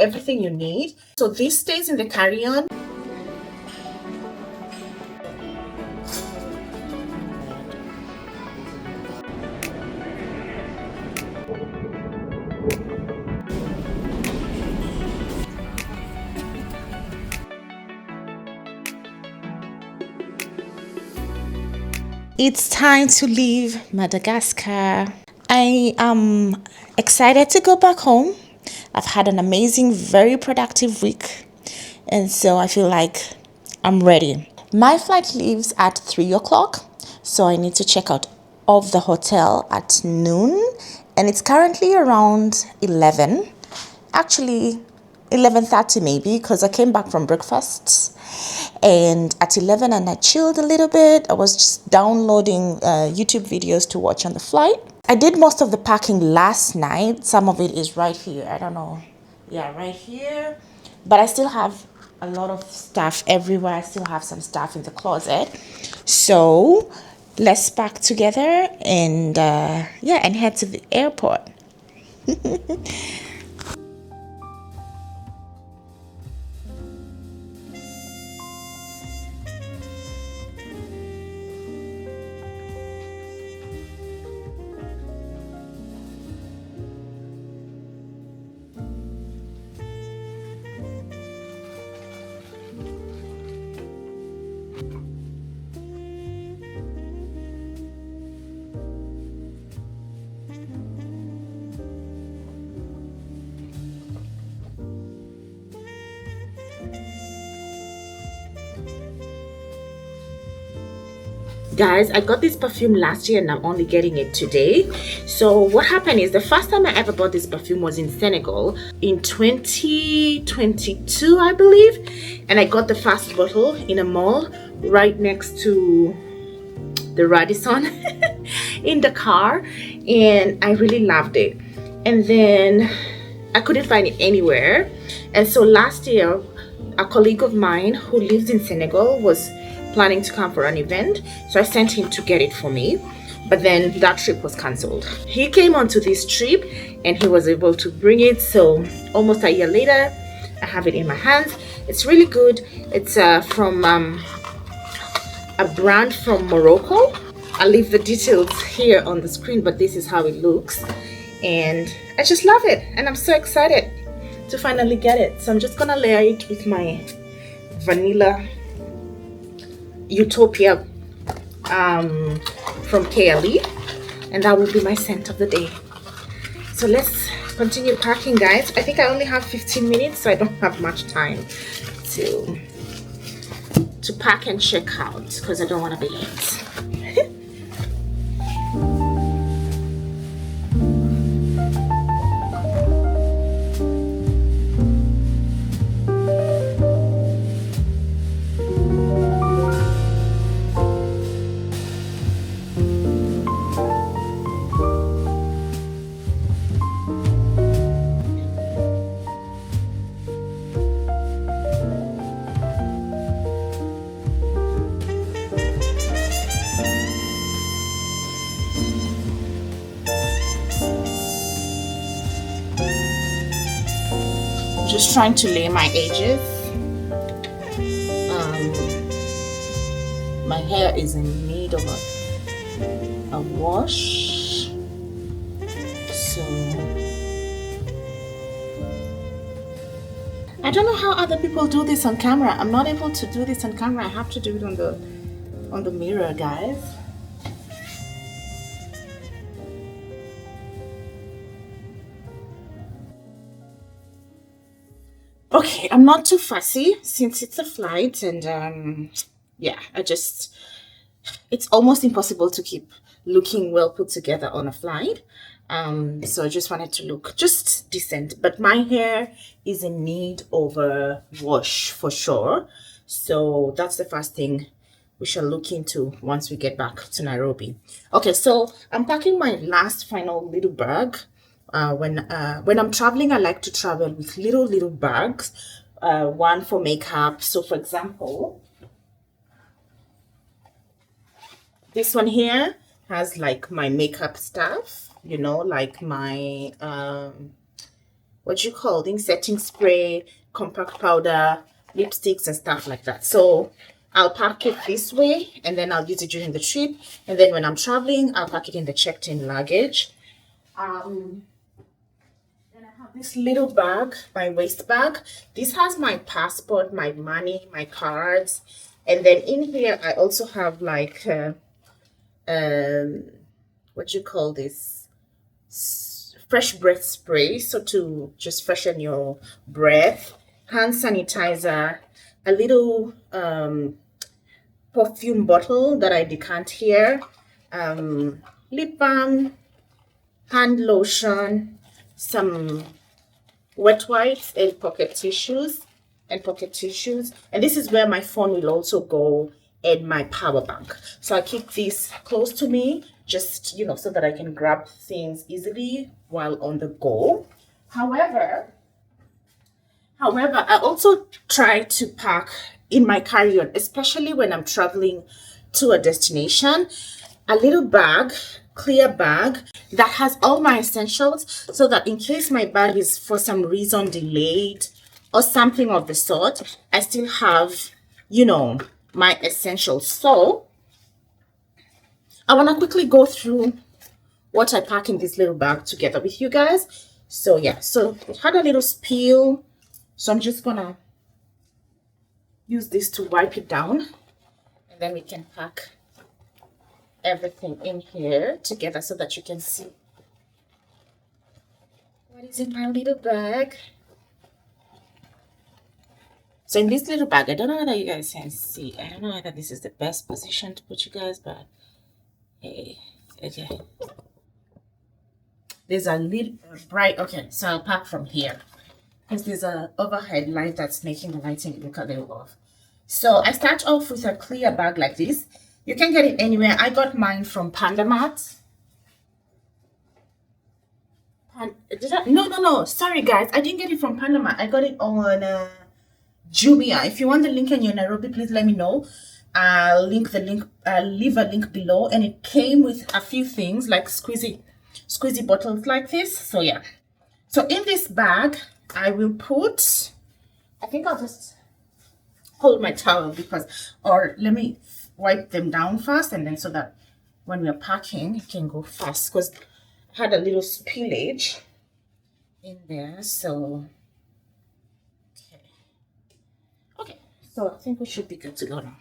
everything you need. So this stays in the carry-on. It's time to leave Madagascar. I am excited to go back home. I've had an amazing, very productive week. And so I feel like I'm ready. My flight leaves at 3 o'clock. So I need to check out of the hotel at noon. And it's currently around 11. Actually, 11:30 maybe, because I came back from breakfast. And at 11 and I chilled a little bit. I was just downloading YouTube videos to watch on the flight. I did most of the packing last night. Some of it is right here. I don't know. Yeah, right here. But I still have a lot of stuff everywhere. I still have some stuff in the closet. So let's pack together and and head to the airport. Guys, I got this perfume last year and I'm only getting it today. So what happened is the first time I ever bought this perfume was in Senegal in 2022, I believe. And I got the first bottle in a mall right next to the Radisson in the car, and I really loved it. And then I couldn't find it anywhere. And so last year, a colleague of mine who lives in Senegal was planning to come for an event, so I sent him to get it for me, but then that trip was cancelled. He came onto this trip and he was able to bring it, so almost a year later I have it in my hands. It's really good. It's from a brand from Morocco. I'll leave the details here on the screen, but this is how it looks and I just love it and I'm so excited to finally get it. So I'm just gonna layer it with my vanilla Utopia from KLE, and that will be my scent of the day. So let's continue packing, guys. I think I only have 15 minutes, so I don't have much time to pack and check out because I don't want to be late. Just trying to lay my edges. My hair is in need of a wash, so I don't know how other people do this on camera. I'm not able to do this on camera. I have to do it on the mirror, guys. Okay, I'm not too fussy since it's a flight, and yeah, it's almost impossible to keep looking well put together on a flight. So I just wanted to look just decent, but my hair is in need of a wash for sure. So that's the first thing we shall look into once we get back to Nairobi. Okay, so I'm packing my last final little bag. When I'm traveling, I like to travel with little bags, one for makeup. So for example, this one here has like my makeup stuff, you know, like my what you call things, setting spray, compact powder, lipsticks and stuff like that. So I'll pack it this way and then I'll use it during the trip, and then when I'm traveling I'll pack it in the checked-in luggage. Then I have this little bag, my waist bag. This has my passport, my money, my cards, and then in here I also have like what you call this, fresh breath spray, so to just freshen your breath, hand sanitizer, a little perfume bottle that I decant here, lip balm, hand lotion, some wet wipes and pocket tissues, and this is where my phone will also go, and my power bank. So I keep this close to me, just, you know, so that I can grab things easily while on the go. However, I also try to pack in my carry-on, especially when I'm traveling to a destination, a little bag, clear bag that has all my essentials, so that in case my bag is for some reason delayed or something of the sort, I still have, you know, my essentials. So I want to quickly go through what I pack in this little bag together with you guys. So yeah, so it had a little spill, so I'm just gonna use this to wipe it down, and then we can pack everything in here together so that you can see what is in my little bag. So in this little bag, I don't know whether you guys can see, I don't know whether this is the best position to put you guys, but hey, okay, there's a little bright, okay, so I'll pack from here because there's a overhead light that's making the lighting look a little off. So I start off with a clear bag like this. You can get it anywhere. I got mine from Panda Mart. No, sorry guys, I didn't get it from Panda Mart. I got it on Jumia. If you want the link in your Nairobi, please let me know. I'll leave a link below, and it came with a few things like squeezy bottles like this. So yeah, so in this bag I will put, I think I'll just hold my towel because, or let me wipe them down first, and then so that when we're packing it can go fast, because I had a little spillage in there. So okay, so I think we should be good to go now.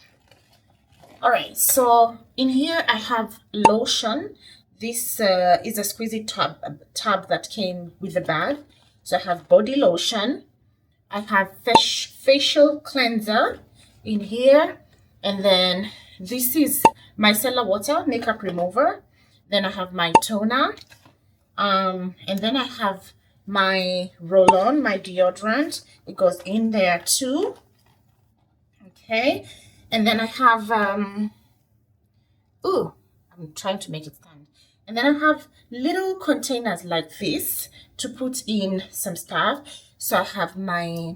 All right, so in here I have lotion. This is a squeezy tub that came with the bag. So I have body lotion, I have facial cleanser in here, and then this is micellar water makeup remover. Then I have my toner, and then I have my roll-on, my deodorant. It goes in there too. Okay, and then I have I'm trying to make it stand. And then I have little containers like this to put in some stuff. So I have my,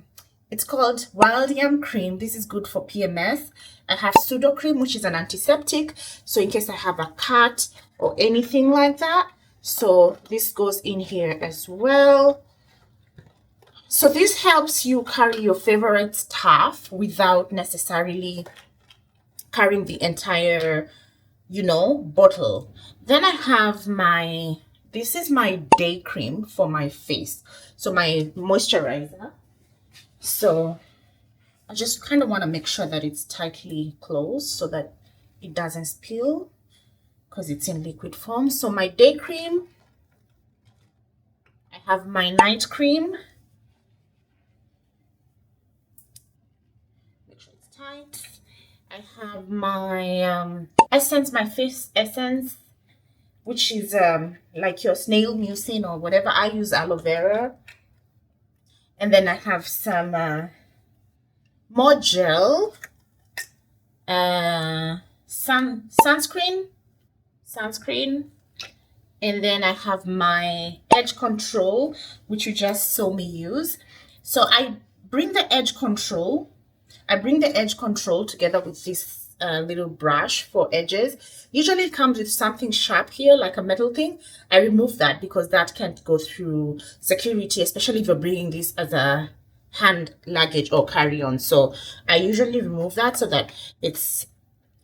it's called wild yam cream. This is good for PMS. I have pseudo cream, which is an antiseptic, so in case I have a cut or anything like that. So this goes in here as well. So this helps you carry your favorite stuff without necessarily carrying the entire, you know, bottle. Then I have my, this is my day cream for my face, so my moisturizer. So I just kind of want to make sure that it's tightly closed so that it doesn't spill because it's in liquid form. So my day cream, I have my night cream, make sure it's tight. I have my essence, my face essence, which is like your snail mucin or whatever. I use aloe vera. And then I have some more gel, sunscreen, and then I have my edge control, which you just saw me use. So I bring the edge control together with this little brush for edges. Usually it comes with something sharp here, like a metal thing. I remove that because that can't go through security, especially if you're bringing this as a hand luggage or carry-on. So I usually remove that so that it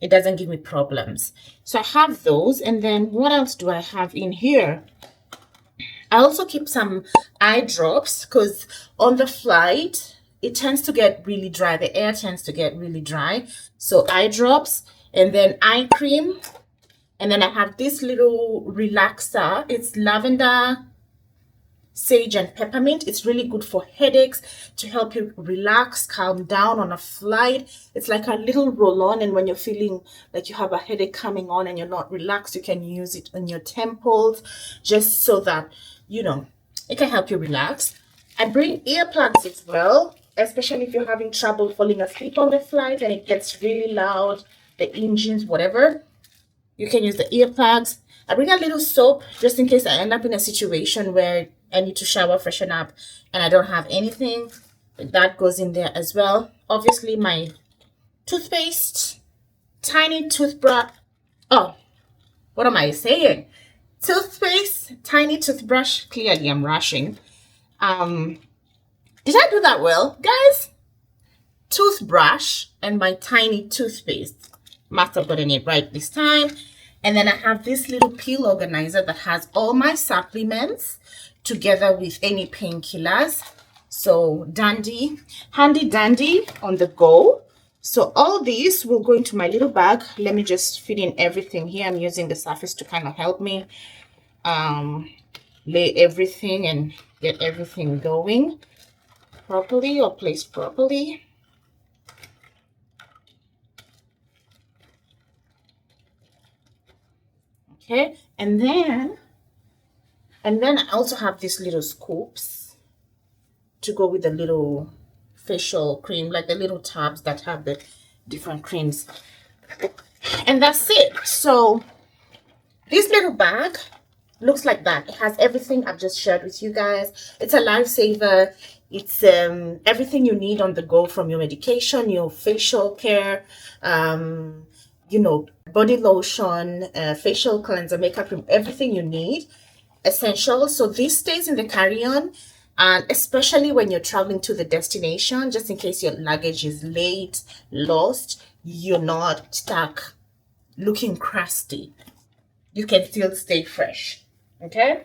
doesn't give me problems. So I have those. And then what else do I have in here? I also keep some eye drops because on the flight, it tends to get really dry. The air tends to get really dry. So eye drops and then eye cream. And then I have this little relaxer. It's lavender, sage, and peppermint. It's really good for headaches, to help you relax, calm down on a flight. It's like a little roll-on, and when you're feeling like you have a headache coming on and you're not relaxed, you can use it on your temples just so that, you know, it can help you relax. I bring earplugs as well, especially if you're having trouble falling asleep on the flight and it gets really loud, the engines, whatever. You can use the earplugs. I bring a little soap just in case I end up in a situation where I need to shower, freshen up, and I don't have anything. That goes in there as well. Obviously, my toothpaste, tiny toothbrush. Oh, what am I saying? Toothpaste, tiny toothbrush. Clearly, I'm rushing. Did I do that well, guys? Toothbrush and my tiny toothpaste. Must have gotten it right this time. And then I have this little pill organizer that has all my supplements together with any painkillers. So dandy, handy dandy on the go. So all these will go into my little bag. Let me just fit in everything here. I'm using the surface to kind of help me lay everything and get everything going properly or placed properly. Okay, and then I also have these little scoops to go with the little facial cream, like the little tubs that have the different creams. And that's it. So this little bag looks like that. It has everything I've just shared with you guys. It's a lifesaver. It's everything you need on the go, from your medication, your facial care, you know, body lotion, facial cleanser, makeup cream, everything you need, essential. So this stays in the carry-on, and especially when you're traveling to the destination, just in case your luggage is late, lost, you're not stuck looking crusty. You can still stay fresh. Okay?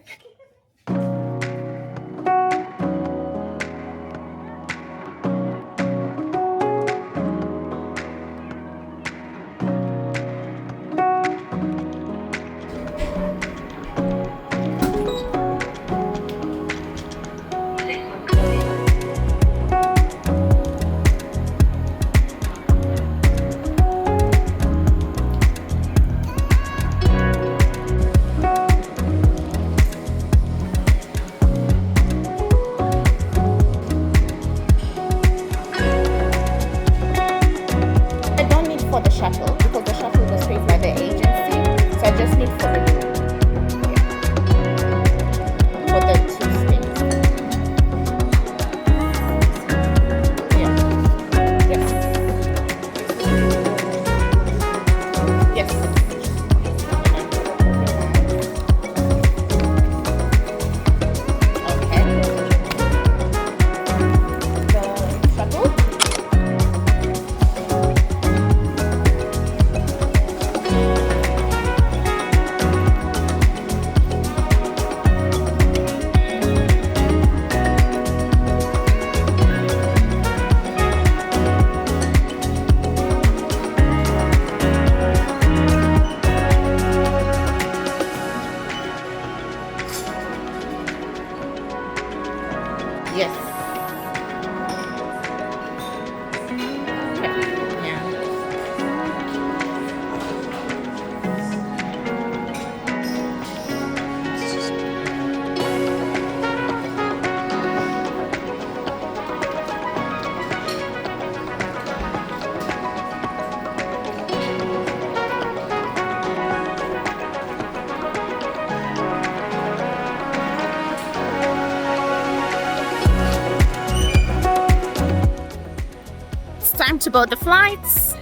Time to board the flights.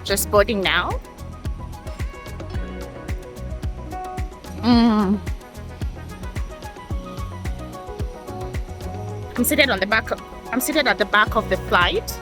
Just boarding now. Mm. I'm seated on the back. I'm seated at the back of the flight.